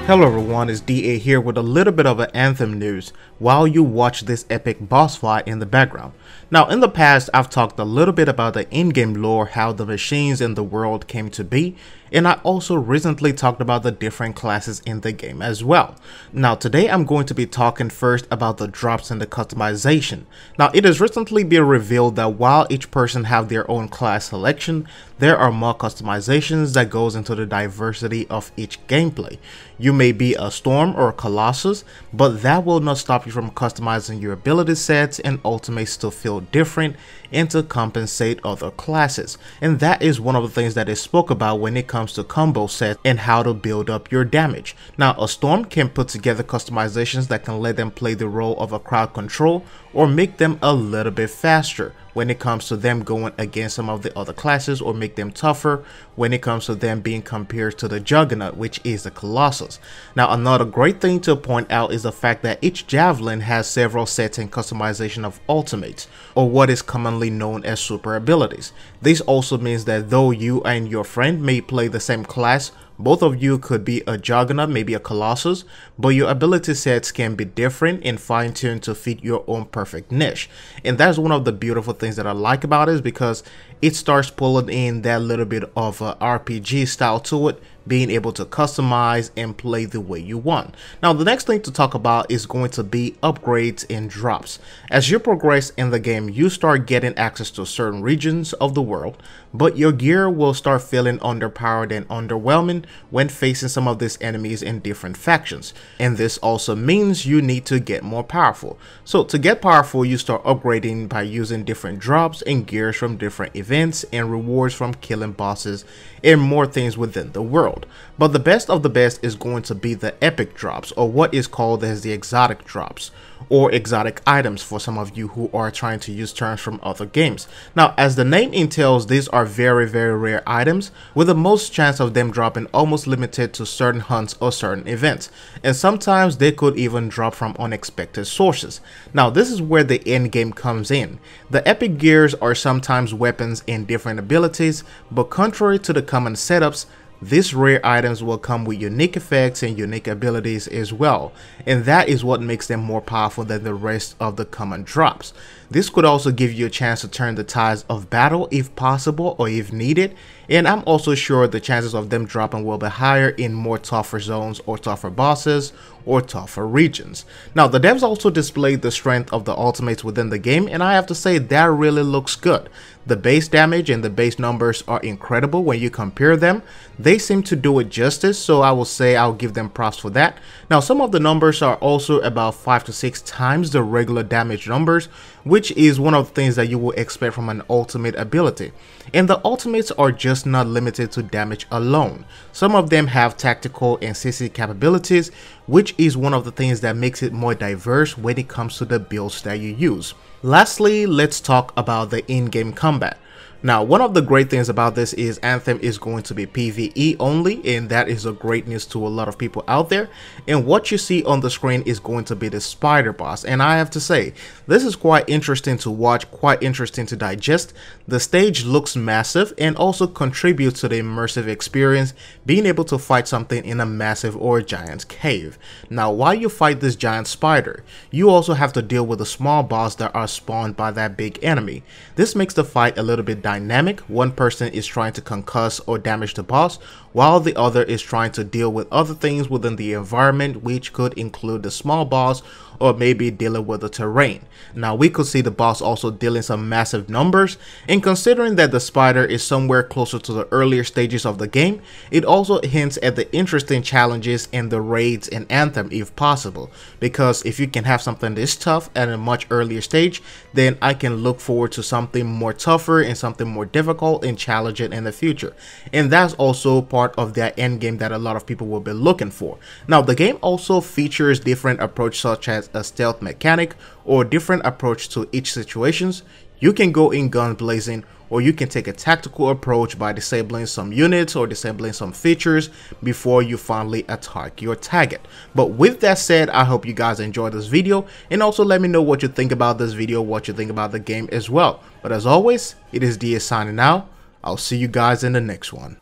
Hello everyone, it's DA here with a little bit of an Anthem news while you watch this epic boss fight in the background. Now in the past I've talked a little bit about the in-game lore, how the machines in the world came to be, and I also recently talked about the different classes in the game as well. Now today I'm going to be talking first about the drops and the customization. Now it has recently been revealed that while each person have their own class selection, there are more customizations that goes into the diversity of each gameplay. You may be a Storm or a Colossus, but that will not stop you from customizing your ability sets and ultimates to feel different and to compensate other classes. And that is one of the things that is spoke about when it comes to combo sets and how to build up your damage. Now a Storm can put together customizations that can let them play the role of a crowd control or make them a little bit faster when it comes to them going against some of the other classes, or make them tougher when it comes to them being compared to the Juggernaut, which is the Colossus. Now another great thing to point out is the fact that each Javelin has several sets and customization of ultimates, or what is commonly known as super abilities. This also means that though you and your friend may play the same class, both of you could be a Juggernaut, maybe a Colossus, but your ability sets can be different and fine-tuned to fit your own perfect niche. And that's one of the beautiful things that I like about it, is because it starts pulling in that little bit of a RPG style to it, being able to customize and play the way you want. Now the next thing to talk about is going to be upgrades and drops. As you progress in the game, you start getting access to certain regions of the world, but your gear will start feeling underpowered and underwhelming when facing some of these enemies in different factions. And this also means you need to get more powerful. So to get powerful, you start upgrading by using different drops and gears from different events and rewards from killing bosses and more things within the world. But the best of the best is going to be the epic drops, or what is called as the exotic drops, or exotic items for some of you who are trying to use terms from other games. Now as the name entails, these are very rare items, with the most chance of them dropping almost limited to certain hunts or certain events, and sometimes they could even drop from unexpected sources. Now this is where the end game comes in. The epic gears are sometimes weapons and different abilities, but contrary to the common setups, these rare items will come with unique effects and unique abilities as well, and that is what makes them more powerful than the rest of the common drops. This could also give you a chance to turn the tides of battle if possible or if needed, and I'm also sure the chances of them dropping will be higher in more tougher zones or tougher bosses or tougher regions. Now the devs also displayed the strength of the ultimates within the game, and I have to say that really looks good. The base damage and the base numbers are incredible when you compare them. They seem to do it justice, so I will say I'll give them props for that. Now some of the numbers are also about 5 to 6 times the regular damage numbers, which is one of the things that you will expect from an ultimate ability. And the ultimates are just not limited to damage alone. Some of them have tactical and CC capabilities, which is one of the things that makes it more diverse when it comes to the builds that you use. Lastly, let's talk about the in-game combat. Now, one of the great things about this is Anthem is going to be PvE only, and that is a great news to a lot of people out there. And what you see on the screen is going to be the spider boss, and I have to say, this is quite interesting to watch, quite interesting to digest. The stage looks massive and also contributes to the immersive experience, being able to fight something in a massive or giant cave. Now, while you fight this giant spider, you also have to deal with the small boss that are spawned by that big enemy. This makes the fight a little bit dynamic. One person is trying to concuss or damage the boss, while the other is trying to deal with other things within the environment, which could include the small boss or maybe dealing with the terrain. Now we could see the boss also dealing some massive numbers, and considering that the spider is somewhere closer to the earlier stages of the game, it also hints at the interesting challenges and the raids in Anthem if possible, because if you can have something this tough at a much earlier stage, then I can look forward to something more tougher and something more difficult and challenging in the future. And that's also part of that end game that a lot of people will be looking for. Now the game also features different approach, such as a stealth mechanic or different approach to each situations. You can go in guns blazing, or you can take a tactical approach by disabling some units or disabling some features before you finally attack your target. But with that said, I hope you guys enjoyed this video, and also let me know what you think about this video, what you think about the game as well. But as always, it is DA signing out. I'll see you guys in the next one.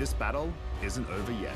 this battle isn't over yet.